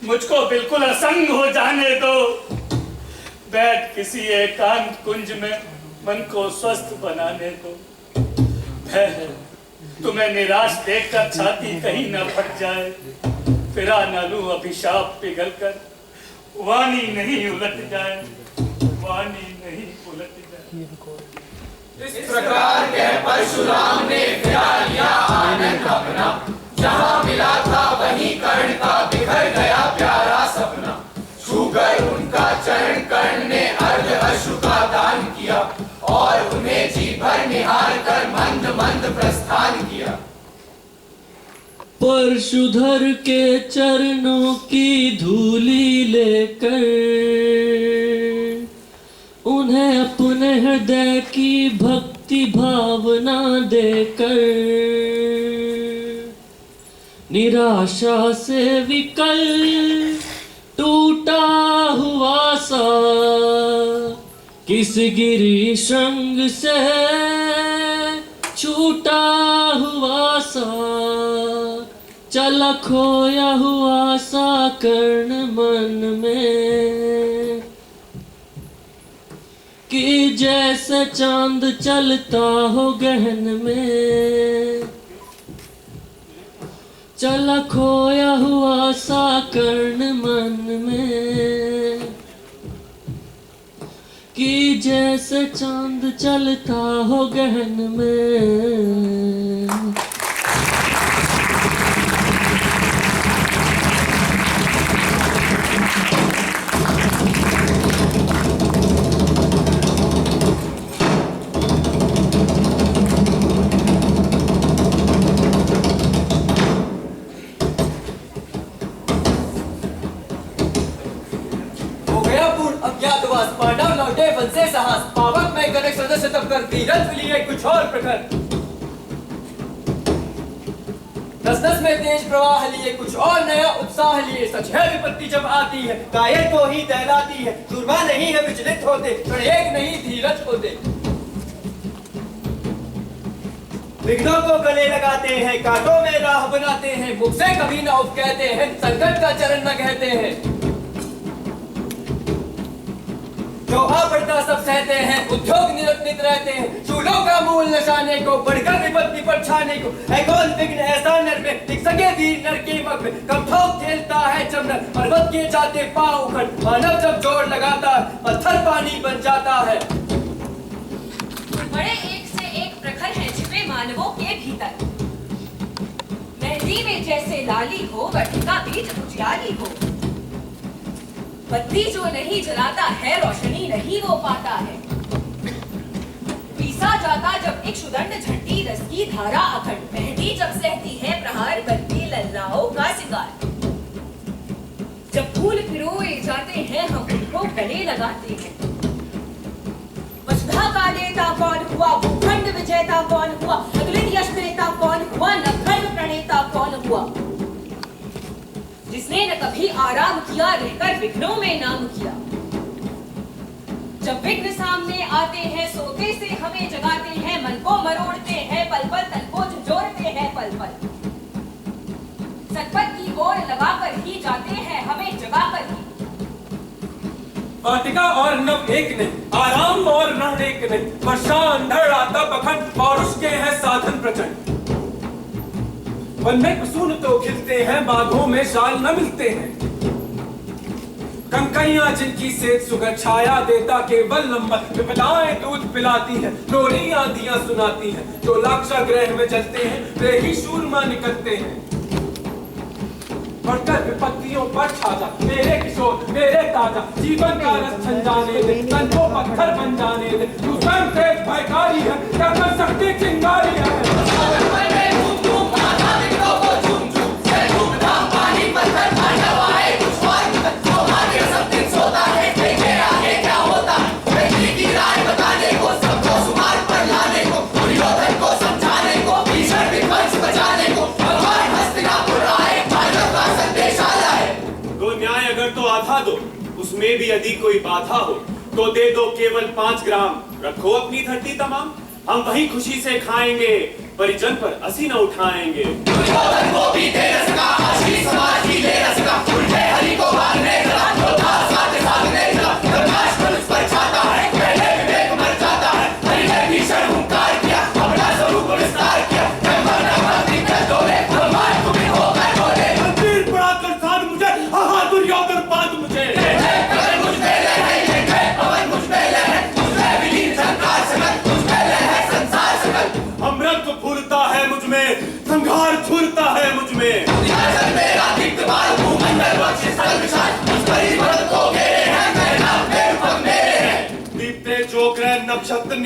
मुझको बिल्कुल असंग हो जाने दो। बैठ किसी एकांत कुंज में मन को स्वस्थ बनाने दो। तुम्हें निराश देखकर छाती कहीं न फट जाए, फिरा न लूं अभिशाप पिघल कर, वाणी नहीं उलट जाए, वाणी नहीं उलट जाए। इस प्रकार कह परशुराम ने फिरा लिया आनंद अपना, जहाँ मिला था वहीं कर्ण का बिखर गया प्यारा सपना। छूकर उनका चरण कर्ण ने अर्ध अश्रु का दान किया, और उन्हें जी भर निहार कर मंद मंद प्रस्थान किया। परशुधर के चरणों की धूली लेकर उन्हें अपने हृदय की भक्ति भावना देकर निराशा से विकल टूटा हुआ सा किस गिरी श्रृंग से छूटा हुआ सा चला खोया हुआ सा कर्ण मन में, कि जैसे चांद चलता हो गहन में, चला खोया हुआ सा कर्ण मन में, कि जैसे चांद चलता हो गहन में। पांडव लौटे वन से साहस, पावक में कनक सदस्य तब कर तीरथ लिए कुछ और प्रखर। दस में तेज प्रवाह लिए कुछ और नया उत्साह लिए। सच है विपत्ति जब आती है कायर को ही दहलाती है, सूरमा नहीं है विचलित होते, क्षण एक नहीं धीरज होते। विघ्नों को गले लगाते हैं, कांटों में राह बनाते हैं, मुख से कभी न उफ कहते हैं, संकट का चरण न कहते हैं। जो आ पड़ता सब सहते हैं, उद्योग निरंतर रहते हैं, चूलों का मूल नशाने को, बढ़कर विपत्ति पर छाने को। है कौन विघ्न ऐसा नर में, टिक सके वीर नर के मग में। कब ठोक खेलता है चमन, पर्वत के जाते पांव उखड़, मानव जब जोर लगाता है, पत्थर पानी बन जाता है। बड़े एक से एक प्रखर हैं छिपे मानवों के भीतर। मेहंदी में जैसे लाली हो, बटिका बीच उजियाली हो। बत्ती जो नहीं जलाता है, रोशनी नहीं वो पाता है। पीसा जाता जब एक शुदंड झंडी, रस की धारा अखंड, मेहंदी जब सहती है प्रहार, बनती लल्लाओं का सिंगार। जब फूल पिरोए जाते हैं, हम उनको गले लगाते हैं। वसुधा का नेता कौन हुआ, भूखंड विजेता कौन हुआ, अतुलित यश नेता कौन हुआ, नवधर्म प्रणेता कौन हुआ। जिसने न कभी आराम किया, रहकर विघ्नों में नाम किया। जब विघ्न सामने आते हैं, सोते से हमें जगाते हैं, मन को मरोड़ते हैं पल पल, तन को झंझोड़ते हैं पल पल। सतपथ की ओर लगाकर ही जाते हैं, हमें जगाकर ही। वाटिका और नव एक नहीं, आराम और नर एक नहीं, वर्षा अंधड़ आता पखंड, और उसके हैं साधन प्रचंड। वन में कुसुम तो खिलते हैं, बागों में शाल न मिलते हैं। कंकैयां जिनकी सेज सुगर, छाया देता केवल नंबर। विपदाएं दूध पिलाती हैं, लोरी आंधियां सुनाती हैं। जो लाक्षागृह में चलते हैं, वे ही शूरमा निकलते हैं। बढ़कर विपत्तियों पर छा जा मेरे किशोर, मेरे ताजा, जीवन का रस छन जाने दे, तन को पत्थर बन जाने दे। तू स्वयं तेज भयकारी है, क्या कर सकती चिंगारी है। उसमें भी यदि कोई बाधा हो तो दे दो केवल 5 ग्राम, रखो अपनी धरती तमाम। हम वही खुशी से खाएंगे, परिजन पर असी न उठाएंगे।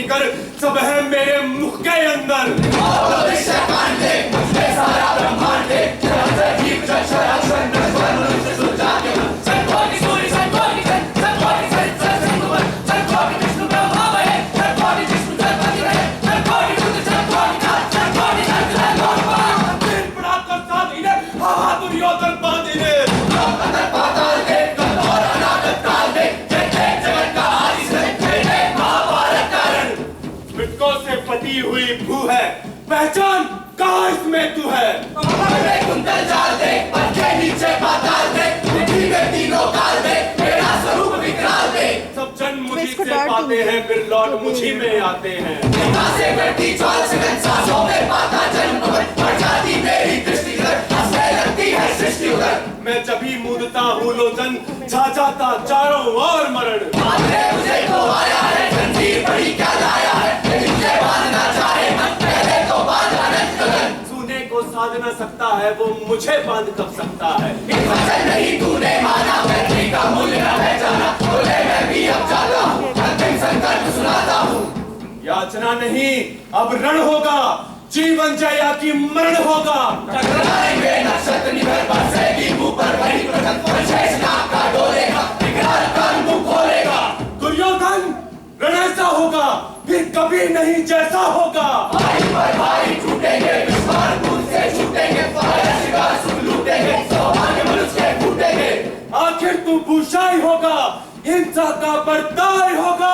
निकर सब है मेरे मुख के अंदर। पटी हुई भू है, पहचान कहाँ इसमें तू है। कुंतल जाल दे, पंखे नीचे पाताल दे, पृथ्वी में तीनों काल दे, मेरा स्वरूप विकराल दे। सब जन मुझी से पाते हैं, फिर लौट मुझी में आते हैं। से करती ज्वाल से सांसों में पाता जन्म बढ़ जाती मेरी दृष्टि हंसने लगती है सृष्टि उधर। मैं जब भी मूदता हूँ लोचन, छा जाता चारों ओर मरण। मुझे तो आया है जंजीर बड़ी क्या लाया है, लेकिन मुझे बांधना चाहे मन पहले तो बांध अनंत गगन। सुने को साध न सकता है, वो मुझे बांध कब सकता है। वचन नहीं तूने माना, पृथ्वी का मूल्य न पहचाना, बोले मैं भी अब जाता हूँ, अंतिम संकल्प सुनाता हूँ। याचना नहीं, अब रण होगा, जीवन जया की मरण होगा। टकराएंगे नक्षत्र निभर बरसेगी मुंह पर बड़ी प्रकट शेष नाग का डोलेगा, विकराल कान मुंह खोलेगा। दुर्योधन रण ऐसा होगा, फिर कभी नहीं जैसा होगा। भाई पर भाई छूटेंगे, विस्तार दूर से छूटेंगे, शिकार सुख लूटेंगे, सौभाग्य मनुष्य के फूटेंगे। आखिर तू भूषाई होगा, हिंसा का बर्ताई होगा।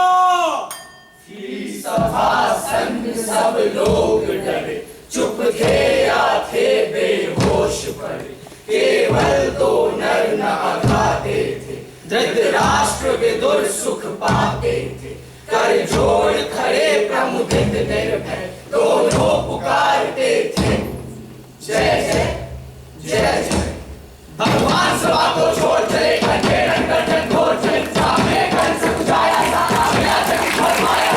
सभा संग सब लोग डरे, चुप थे या थे बेहोश पड़े, केवल दो नर न अघाते थे, धृतराष्ट्र विदुर सुख पाते थे। कर जोड़ खड़े प्रमुदित निर्भय, दोनों पुकारते थे जय जय जय जय। भगवान सभा को छोड़ चले, कंधे रंग घोर चले, सामने कंस बुझाया सा आया जग भरमाया।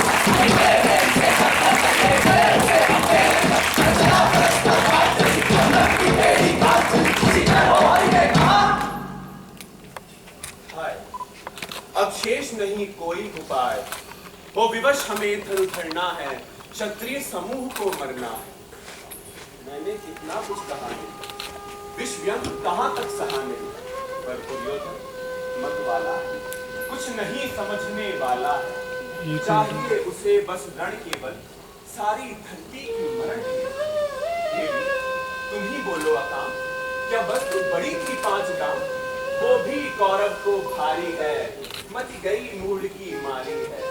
अब शेष नहीं कोई उपाय, वो विवश हमें धन धरना है, क्षत्रिय समूह को मरना है। मैंने कितना कुछ कहा नहीं, विश्वयंत्र कहाँ तक सहा नहीं, पर दुर्योधन मत वाला है, कुछ नहीं समझने वाला है। चाहिए उसे बस रण केवल, सारी धरती की मरण है। तुम ही बोलो अकाम, क्या बस तू बड़ी थी 5 गांव, वो भी कौरव को भारी है, मच गई मूढ़ की मारी है।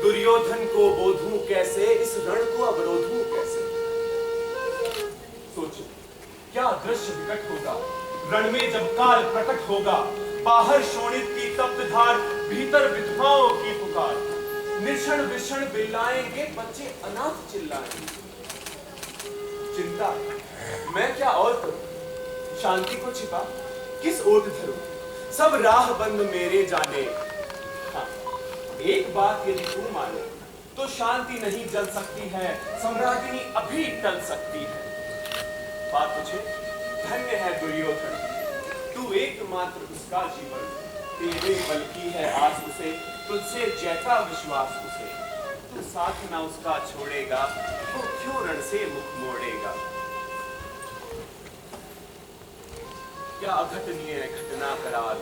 दुर्योधन को बोधूं कैसे, इस रण को अवरोधूं कैसे। सोचो क्या दृश्य विकट होगा, रण में जब काल प्रकट होगा। बाहर शोणित की तप्त धार, भीतर विधवाओं की पुकार। निषण विषण बिल्लाएंगे, बच्चे अनाथ चिल्लाएंगे। चिंता मैं क्या और करूं, शांति को छिपा किस ओट धरूं, सब राह बंद मेरे जाने। हाँ, एक बात यदि तू माने, तो शांति नहीं जल सकती है, सम्राज्ञी अभी टल सकती है। बात तुझे धन्य है दुर्योधन, तू एकमात्र उसका जीवन, तेरे बल की है आस उसे, तुझसे जैसा विश्वास उसे। तू साथ ना उसका छोड़ेगा, तो क्यों रण से मुख मोड़ेगा। क्या अघटनीय घटना कराल,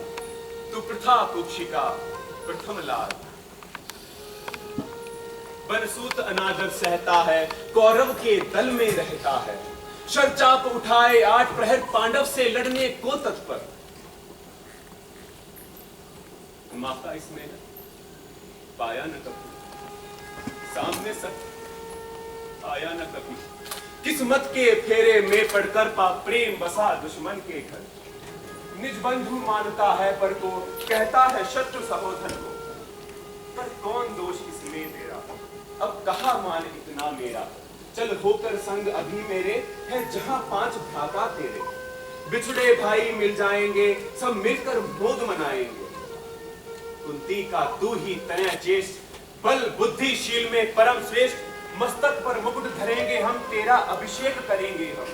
तू प्रथा कुक्षिका प्रथम लाल। बनसूत अनादर सहता है, कौरव के दल में रहता है। शरचाप उठाए 8 प्रहर, पांडव से लड़ने को तत्पर। माता इसमें न पाया न कभी, सामने सत्य आया न कभी। किस्मत के फेरे में पड़कर पा प्रेम बसा दुश्मन के घर। निज बंधु मानता है पर को, कहता है शत्रु सहोदर को। पर कौन दोष इसमें तेरा, अब कहा मान इतना मेरा। चल होकर संग अभी मेरे, है जहां 5 भ्राता तेरे। बिछड़े भाई मिल जाएंगे, सब मिलकर मोद मनाएंगे। कुंती का तू ही तनय ज्येष्ठ, बल बुद्धिशील में परम श्रेष्ठ। मस्तक पर मुकुट धरेंगे हम, तेरा अभिषेक करेंगे हम।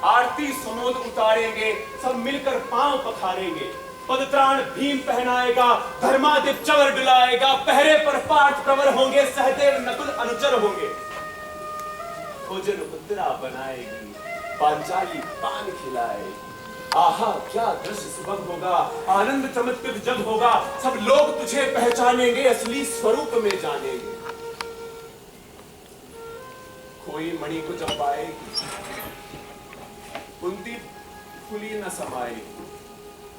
आरती सुमोद उतारेंगे, सब मिलकर पांव पखारेंगे। पदत्राण भीम पहनाएगा, धर्मादिप चवर डुलाएगा, पहरे पर पाठ प्रवर होंगे, सहदेव नकुल अनुचर होंगे। भोजन मुद्रा बनाएगी, पांचाली पान खिलाएगी। आहा क्या दृश्य सुभग होगा, आनंद चमत्कृत जग होगा। सब लोग तुझे पहचानेंगे, असली स्वरूप में जानेंगे। कोई मणि को जब पाएगी, कुंती फूली न समाएगी।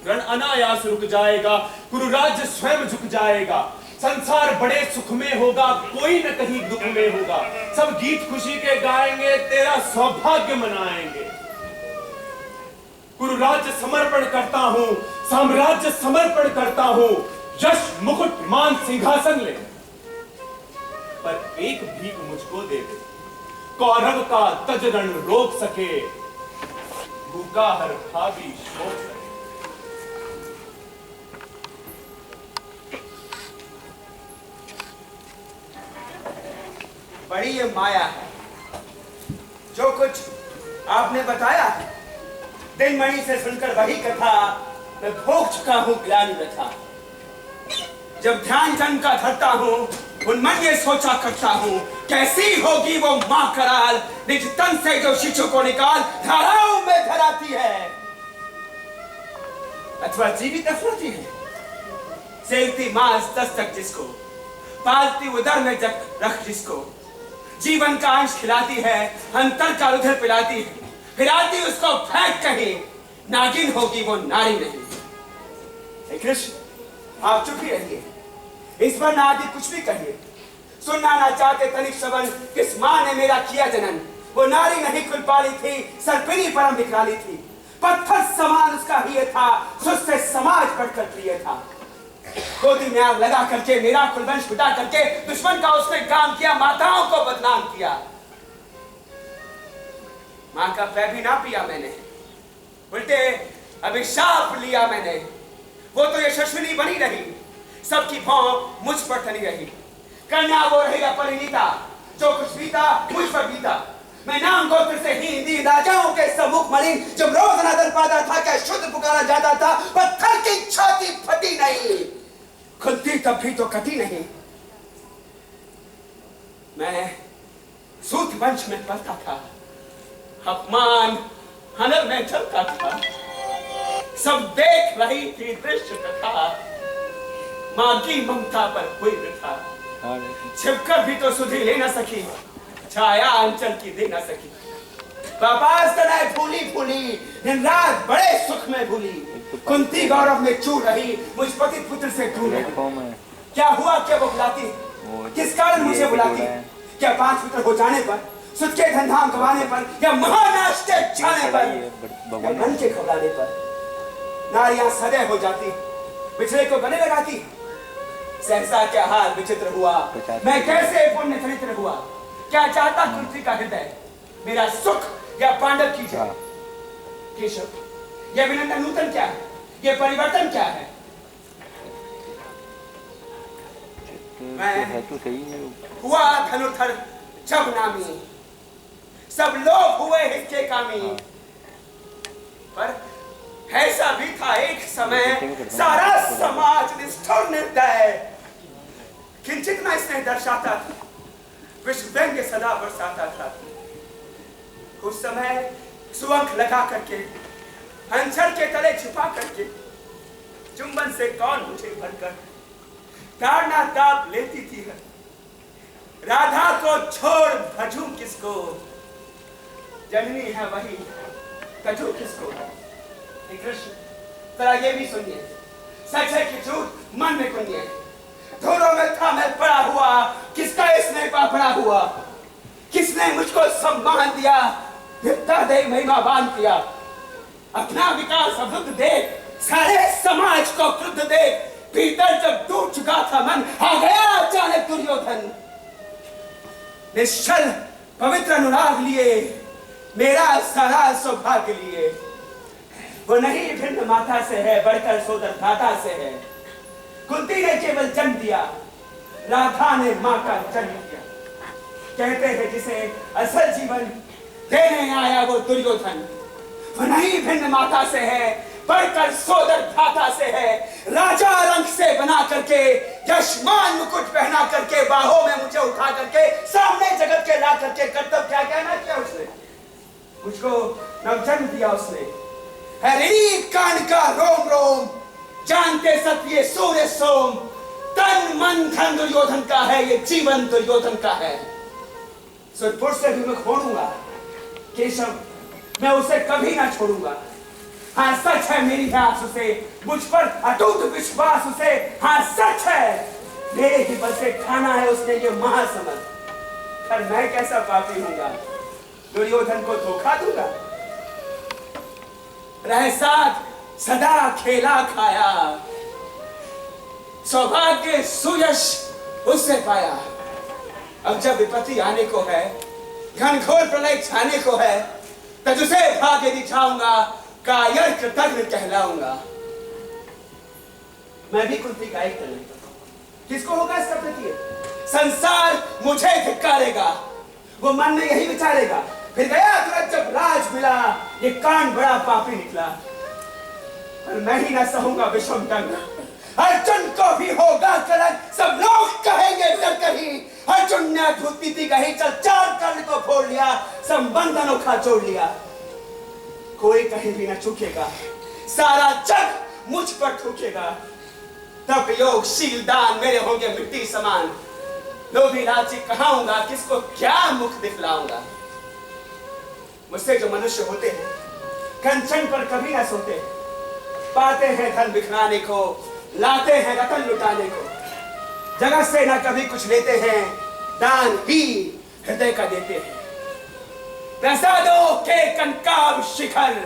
रण अनायास रुक जाएगा, कुरु राज्य स्वयं झुक जाएगा। संसार बड़े सुख में होगा, कोई न कहीं दुख में होगा। सब गीत खुशी के गाएंगे, तेरा सौभाग्य मनाएंगे। कुरु राज्य समर्पण करता हूं, साम्राज्य समर्पण करता हूं। यश मुकुट मान सिंहासन ले, पर एक भीख मुझको दे दे। कौरव का तज रण रोक सके, भूखा हर भावी शोक सके। बड़ी ये माया है, जो कुछ आपने बताया है, दिनमणि से सुनकर वही कथा मैं भोग चुका हूं ग्लानि व्यथा। जब ध्यान जन का धरता हूं, उन मन ये सोचा करता हूं, कैसी होगी वो मां कराल, निज तन से जो शिशु को निकाल धाराओं में धराती है, अथवा जीवित अफराती है। सेलती मांस दस्तक जिसको, पालती उदर में रख जिसको, जीवन का अंश खिलाती है, अंतर का उधर पिलाती है, फिराती उसको फेंक कहीं, नागिन होगी वो नारी नहीं। कृष्ण आप चुप ही रहिए, इस पर ना आदि कुछ भी कहिए। सुनना ना चाहते तनिक श्रवण, किस मां ने मेरा किया जनन। वो नारी नहीं कुल पाली थी, सर्पिणी परम विकराली थी। पत्थर समान उसका ही था, सुस्त समाज बढ़कर प्रिय था। गोदी में आग लगा करके मेरा कुलवंश मिटा करके दुश्मन का उसने काम किया, माताओं को बदनाम किया। मां का पैर भी ना पिया मैंने, उल्टे अभिशाप लिया मैंने। वो तो यशस्विनी बनी रही, सबकी भौं मुझ पर टनी रही। कन्या वो रही अपरिणीता, जो कुछ बीता मुझ पर बीता। मैं नाम गोत्र से हिंदी राजाओं के सम्मुख मलिन, जब रोज नदर पाता था क्या शुद्ध पुकारा जाता था। पत्थर की छाती फटी नहीं, खुलती तब भी तो कटी नहीं। मैं सूत वंश में पलता था, अपमान हनर में चलता था। सब देख रही थी दृश्य कथा, मां की ममता पर हुई व्यथा। छिपकर भी तो सुधी ले न सकी, छाया अंचल की दे न सकी। पापास तनाए फूली फूली, दिन रात बड़े सुख में भूली। कुंती गौरव में चूर रही, मुझ पति पुत्र से दूर रही। क्या हुआ क्या वो बुलाती, किस कारण मुझे बुलाती? क्या 5 पुत्र हो जाने पर, सुख के धनधाम गवाने पर, या महानाश के जाने पर, या मन के घबराने पर नारियां सदैव हो जाती, बिछड़े को गले लगाती। सहसा क्या हाल विचित्र हुआ, मैं कैसे पुण्य चरित्र हुआ। क्या चाहता कुंती का हृदय, मेरा सुख या पांडव की जय? केशव यह विनंदन नूतन क्या है, यह परिवर्तन क्या है? मैं हुआ धनुर्धर जब नामी, सब लोग हुए हिस्से कामी। पर ऐसा भी था एक समय, सारा समाज निष्ठुर निर्दय। किंचित न इसने दर्शाता था, विश्व व्यंग्य सदा बरसाता था। उस समय सुअंख लगा करके, अंचल के तले छिपा करके, चुंबन से कौन मुझे भरकर ताड़ना ताप लेती थी। राधा को छोड़ भजूं किसको, जननी है वही कजू किसको। कृष्ण जरा ये भी सुनिए, सच है कि झूठ मन में कुनिए। धूलों में था मैं पड़ा हुआ, किसका इसने पड़ा हुआ। किसने मुझको सम्मान दिया, विपदा दे महिमा बांध किया। अपना विकास अवरुद्ध देख, सारे समाज को क्रुद्ध देख, भीतर जब टूट चुका था मन, आ गया अचानक दुर्योधन। निश्चल पवित्र अनुराग लिए, मेरा सारा सौभाग्य लिए। वो नहीं भिन्न माता से है, बढ़कर सोदर दाता से है। कुंती ने केवल जन्म दिया, राधा ने मां का जन्म दिया। कहते हैं जिसे असल जीवन देने आया वो दुर्योधन। वो नहीं भिन्न माता से है, बढ़कर सोदर भ्राता से है। राजा रंग से बना करके, यशमान मुकुट पहना करके, बाहों में मुझे उठा करके, सामने जगत के ला करके, कर्तव्य क्या कहना किया उसने, मुझको नवजन्म दिया उसने। है ऋणी कान का रोम रोम, जानते सत्य सूर्य सोम, तन मन धन दुर्योधन का है, ये जीवन दुर्योधन का है। सुरपुर से भी मैं खोड़ूंगा केशव, मैं उसे कभी ना छोड़ूंगा। हाँ सच है मेरी आस उसे, मुझ पर अटूट विश्वास उसे। हाँ सच है मेरे ही बल से खाना है उसने ये महासमर। पर मैं कैसा पापी हूँगा, दुर्योधन को धोखा दूंगा। रह साथ सदा खेला खाया, सौभाग्य सुयश उससे पाया। अब जब विपत्ति आने को है, घनघोर प्रलय छाने को है, तब उसे भाग्य दिखाऊंगा, कायर कृतज्ञ कहलाऊंगा। मैं भी कुंती का एक तले, किसको होगा इसका प्रति? संसार मुझे धिक्कारेगा, वो मन में यही विचारेगा। फिर गया तुरंत जब राज मिला, ये कांड बड़ा पापी निकला। पर मैं ही ना सहूंगा विषम दंड, अर्जुन को भी होगा कलंक। सब लोग कहेंगे डर कहीं, अर्जुन ने अद्भुत नीति कही, चल चार कर्ण को फोड़ लिया, संबंध अनोखा जोड़ लिया। कोई कहीं भी न चूकेगा, सारा जग मुझ पर ठूकेगा। तब योग शील दान मेरे होंगे मिट्टी समान। लोभी लालची कहाऊंगा, किसको क्या मुख दिखलाऊंगा। मुझसे जो मनुष्य होते हैं, कंचन पर कभी न सोते, पाते हैं धन बिखराने को, लाते हैं रतन लुटाने को। जगत से न कभी कुछ लेते हैं, दान ही हृदय का देते हैं। प्रसादों के कनकाब शिखर,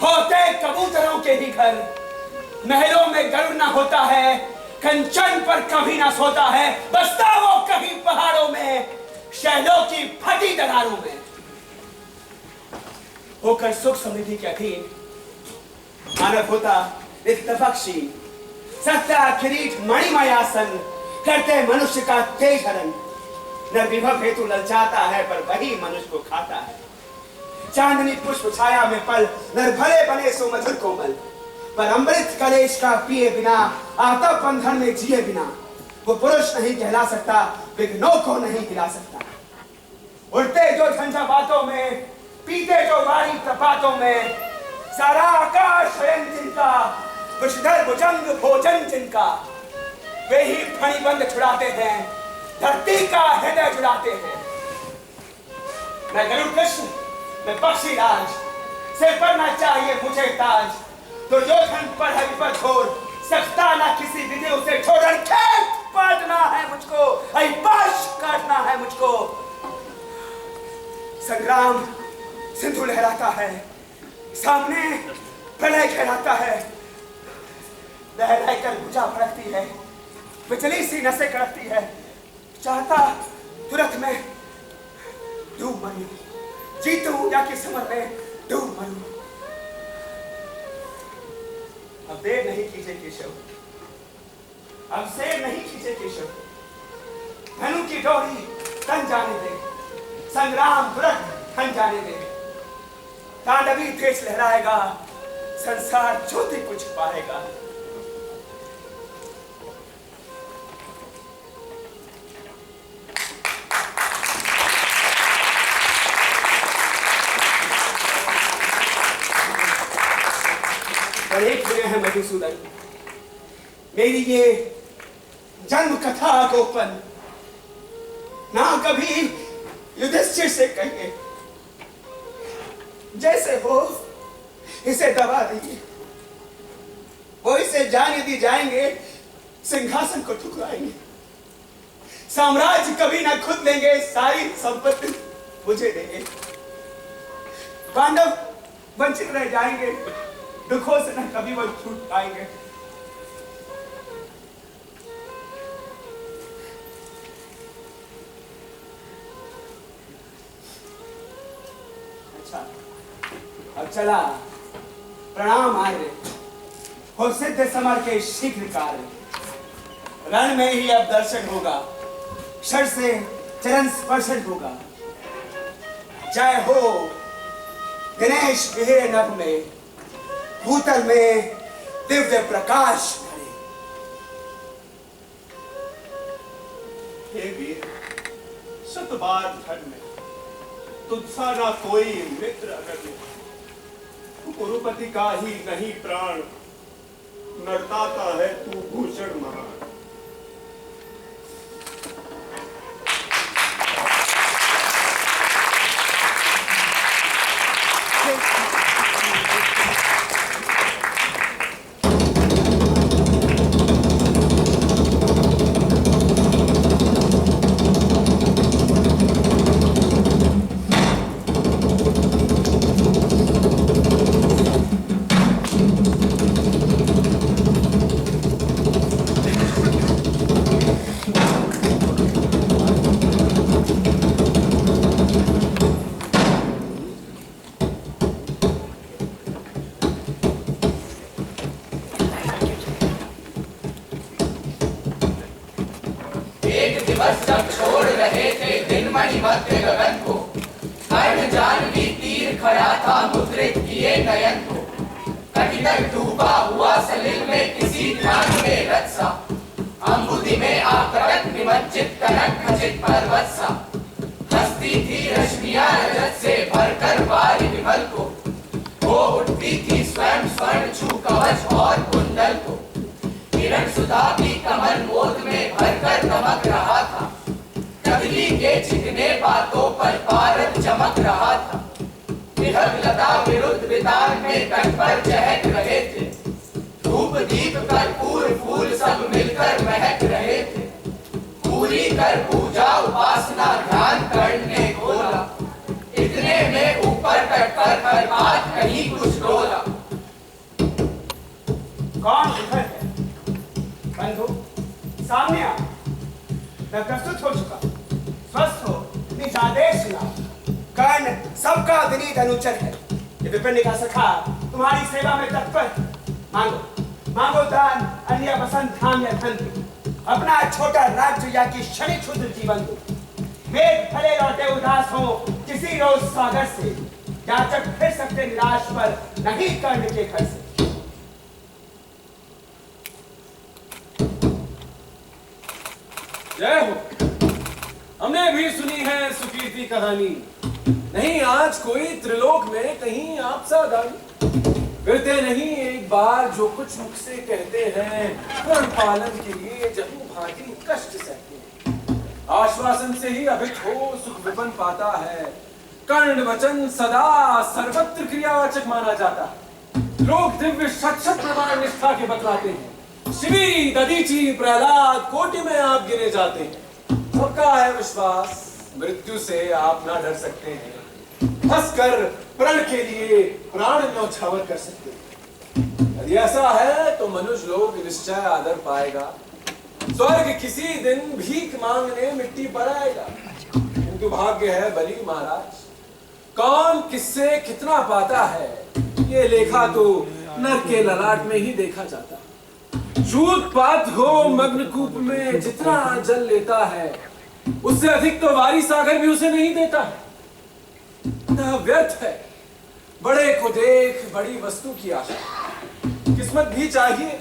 होते कबूतरों के ही घर। महलों में गरुड़ ना होता है, कंचन पर कभी ना सोता है। बसता वो कहीं पहाड़ों में, शहरों की फटी दरारों में। होकर सुख समृद्धि के अधीन मानव होता नित्यपक्षी, सत्ता किरीट मणिमयासन, करते मनुष्य का तेज हरण। न विभव हेतु ललचाता है, पर वही मनुष्य को खाता है। चांदनी पुष्प छाया में पल, नर भले बने सो मधुर कोमल। पर अमृत कलेश का पिए बिना, आता बंधन में जिए बिना, वो पुरुष नहीं कहला सकता, विघ्नों को नहीं हिला सकता। उड़ते जो झंझा बातों में, पीते जो वारी प्रपातों में, सारा आकाश शयन जिनका, विषधर भुजंग भोजन जिनका। वे ही फणिबंध छुड़ाते हैं, धरती का हृदय जुड़ाते हैं। मैं गरुड़ कृष्ण, मैं पक्षी राज, सिर पर ना चाहिए मुझे ताज। दुर्योधन पर है विपद घोर, सकता ना किसी विधि उसे छोड़। खेत पाटना है मुझको, पाश काटना है मुझको। संग्राम सिंधु लहराता है, सामने प्रलय कहलाता है। लहराई कर भुजा भड़कती है, बिजली सी नसें कड़कती है। चाहता तुरंत में डूब मरूं, जीतूं या कि समर में डूब मरूं। अब देर नहीं कीजिए केशव, अब शेर नहीं कीजिए केशव। धनु की डोरी तन जाने दे, संग्राम तुरंत थन जाने दे। तांडवी तेज लहराएगा, संसार ज्योति को छुपाएगा। एक दिन है मधुसूदन, मेरी ये जन्म कथा गोपन ना कभी युधिष्ठिर से कहिए। जैसे हो इसे दबा दीजिए, वो इसे जाने दी जाएंगे, सिंहासन को ठुकराएंगे। साम्राज्य कभी ना खुद लेंगे, सारी संपत्ति मुझे देंगे। पांडव वंचित रह जाएंगे, दुखों से न कभी वो छूट पाएंगे। अच्छा, अब चला प्रणाम आर्य, हो सिद्ध समर के शीघ्र कार्य। रण में ही अब दर्शन होगा, क्षण से चरण स्पर्शन होगा। जय हो दिनेश विहेर नभ में, भूतल में दिव्य प्रकाश भरे। हे वीर, शतबार धन्य, तुझसा ना कोई मित्र अनन्य। कुरुपति का ही नहीं प्राण, नरताता है तू भूषण महान। जब छोड़ रहे थे दिनमणि मध्य गगन को, कर्ण जानवी तीर खड़ा था मुद्रित किए नयन को। कहीं तक डूबा हुआ सलिल में किसी ध्यान में रत सा, अंबुधि में आकरक निमज्जित कनक खचित पर्वत सा। हंसती थी रश्मियां रजत से भरकर वारि विमल को, वो उठती थी स्वयं स्वर्ण छू कवच और कुंडल को। किरण सुधा की कमल मोद में भरकर दमक रहा था, कगली के चिकने बातों पर पारद चमक रहा था। विहग लता विरुद्ध वितान में तट पर चहक रहे थे, धूप दीप कर्पूर फूल सब मिलकर महक रहे थे। पूरी कर पूजा उपासना ध्यान करने खोला, इतने में ऊपर तट पर हर बात कहीं कुछ डोला। कौन उधर है? बंधु सामने आ, मैं प्रस्तुत हो चुका, स्वस्थ हो, निज आदेश लाओ। कर्ण सबका विनीत अनुचर है, ये विपिन का सखा तुम्हारी सेवा में तत्पर। मांगो मांगो दान, अन्य वसंत धाम या धन, अपना छोटा राज्य या कि क्षणिक क्षुद्र जीवन दो। मेघ भले लौटे उदास हो किसी रोज सागर से, याचक फिर सकते निराश पर नहीं कर्ण के घर से। जय हो। हमने भी सुनी है सुकीर्ति कहानी, नहीं आज कोई त्रिलोक में कहीं आप सा दानी। फिरते नहीं एक बार जो कुछ मुख से कहते हैं, कर्ण पालन के लिए जहू भांति कष्ट सहते हैं। आश्वासन से ही अभित हो सुख विपन पाता है, कर्ण वचन सदा सर्वत्र क्रियावाचक माना जाता है। लोग दिव्य शत प्रमाण निष्ठा के बतलाते हैं, शिवी दधीची प्रहलाद कोटि में आप गिने जाते हैं। सबका है विश्वास मृत्यु से आप ना डर सकते हैं, हंसकर प्रण के लिए प्राण न्यौछावर कर सकते हैं। यदि ऐसा है तो मनुष्य लोग निश्चय आदर पाएगा, स्वर्ग किसी दिन भीख मांगने मिट्टी पर आएगा। किंतु भाग्य है बलि महाराज, कौन किससे कितना पाता है ये लेखा तो नर के ललाट में ही देखा जाता। शूद पात हो मग्न कूप में जितना जल लेता है, उससे अधिक तो वारी सागर भी उसे नहीं देता है। व्यर्थ है बड़े को देख बड़ी वस्तु की आशा, किस्मत भी चाहिए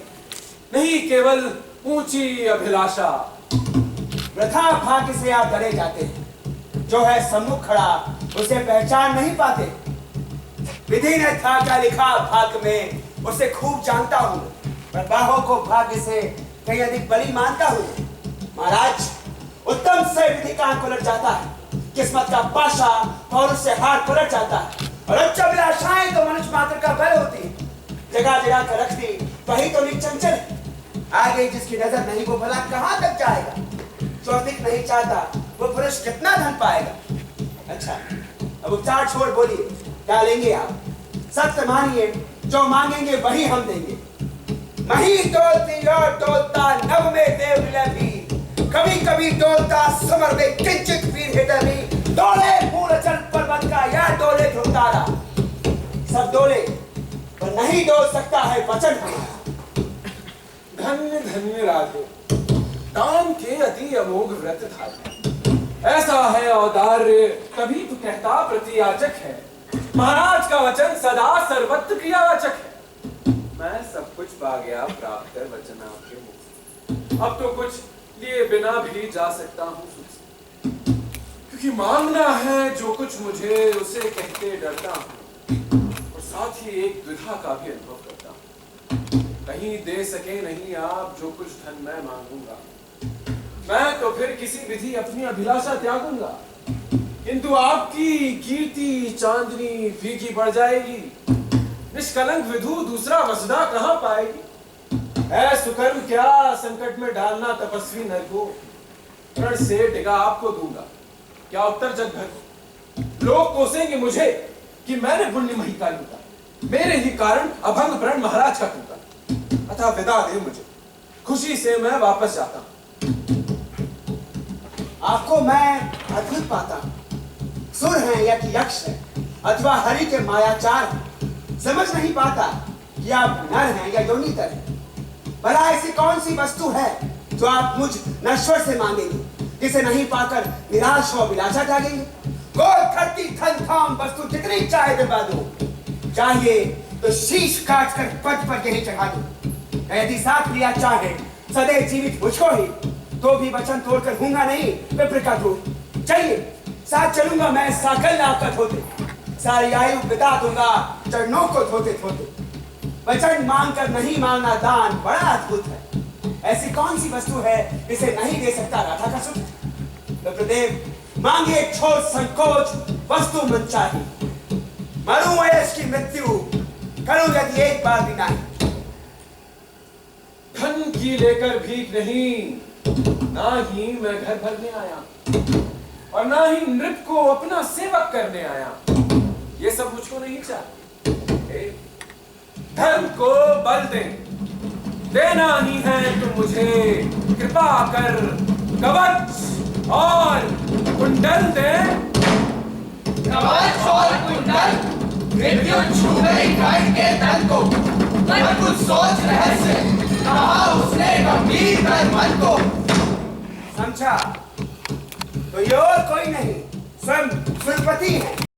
नहीं केवल ऊंची अभिलाषा। वृथा भाग्य से आप डरे जाते हैं, जो है सम्मुख खड़ा उसे पहचान नहीं पाते। विधि ने था क्या लिखा भाग्य में उसे खूब जानता हूं, पर बाहों को भाग्य से कहीं अधिक बली मानता हूं। महाराज उत्तम से विधि का आंख उलट जाता है, किस्मत का पाशा और उससे हाथ पलट जाता है। और उच्च अभिलाषाएं तो मनुष्य मात्र का बल होती है, जगह जगह कर रखती वही तो निचंचल है। आगे जिसकी नजर नहीं वो भला कहां तक जाएगा, जो अधिक नहीं चाहता वो पुरुष कितना धन पाएगा। अच्छा अब उपचार छोड़ बोलिए, क्या लेंगे आप? सत्य मानिए, जो मांगेंगे वही हम देंगे। मही डोलती और डोलता नभ में देव विलय भी, कभी कभी डोलता समर में किंचित वीर हृदय भी। डोले पूर्णचल पर्वत का या डोले ध्रुव तारा, सब डोले पर नहीं डोल सकता है वचन हमारा। धन्य धन्य राधे, दान के अति अमोघ व्रत धारे। ऐसा है औदार्य तभी तो कहता प्रतियाचक है। महाराज का वचन सदा सर्वत्र क्रियावाचक है। मैं सब कुछ पा गया प्राप्त कर वचन आपके मुख से। अब तो कुछ लिए बिना भी जा सकता हूँ सुख से, क्योंकि मांगना है जो कुछ मुझे उसे कहते डरता हूँ, और साथ ही एक द्विधा का भी अनुभव करता हूँ। कहीं दे सके नहीं आप जो कुछ धन मैं मांगूंगा, मैं तो फिर किसी विधि अपनी अभिलाषा त्यागूंगा, किंतु आपकी कीर्ति चांदनी फीकी पड़ जाएगी। निष्कलंक विधु दूसरा वसुधा कहां पाएगी। है सुकर्म क्या संकट में डालना तपस्वी नर को, प्रण से डिगा आपको दूंगा क्या उत्तर जग भर को। लोग कोसेंगे मुझे कि मैंने पुण्य मही का लूटा, मेरे ही कारण अभंग प्रण महाराज का टूटा। अतः विदा दे मुझे, खुशी से मैं वापस जाता हूं। आपको मैं अद्भुत पाता हूं, सुर है या कि यक्ष है अथवा हरि के मायाचार है, समझ नहीं पाता कि आप नर हैं या योनितर हैं। भला ऐसी कौन सी वस्तु है जो आप मुझ नश्वर से मांगेंगे, जिसे नहीं पाकर निराश व विलासा जागेंगे। गोद धरती धन धाम वस्तु जितनी चाहे दिलवा दो, चाहिए तो शीश काट कर पद पर यही चढ़ा दो। यदि साथ लिया चाहे सदैव जीवित मुझको ही, तो भी वचन तोड़कर हूंगा नहीं विप्र का दूर। चलिए साथ चलूंगा मैं साकल आपका धोते, सारी आयु बिता दूंगा चरणों को धोते धोते। वचन मांगकर नहीं मांगना दान बड़ा अद्भुत है। ऐसी कौन सी वस्तु है जिसे नहीं दे सकता राधा का सुख। विप्रदेव मांगे एक छोट संकोच वस्तु मन चाहिए, मरूं वयस की मृत्यु करूं यदि एक बार भी नहीं। धन की लेकर भीख नहीं, ना ही मैं घर भरने आया और ना ही नृप को अपना सेवक करने आया। ये सब मुझको नहीं चाहिए। धन को बल दे, देना ही है तो मुझे कृपा कर कवच और कुंडल दे। कवच और कुंडल विद्युत छू गई कर्ण के तन को, पर कुछ सोच रहस्य कहा उसने गंभीर कर मन को। समझा तो ये और कोई नहीं, स्वयं सुरपति है।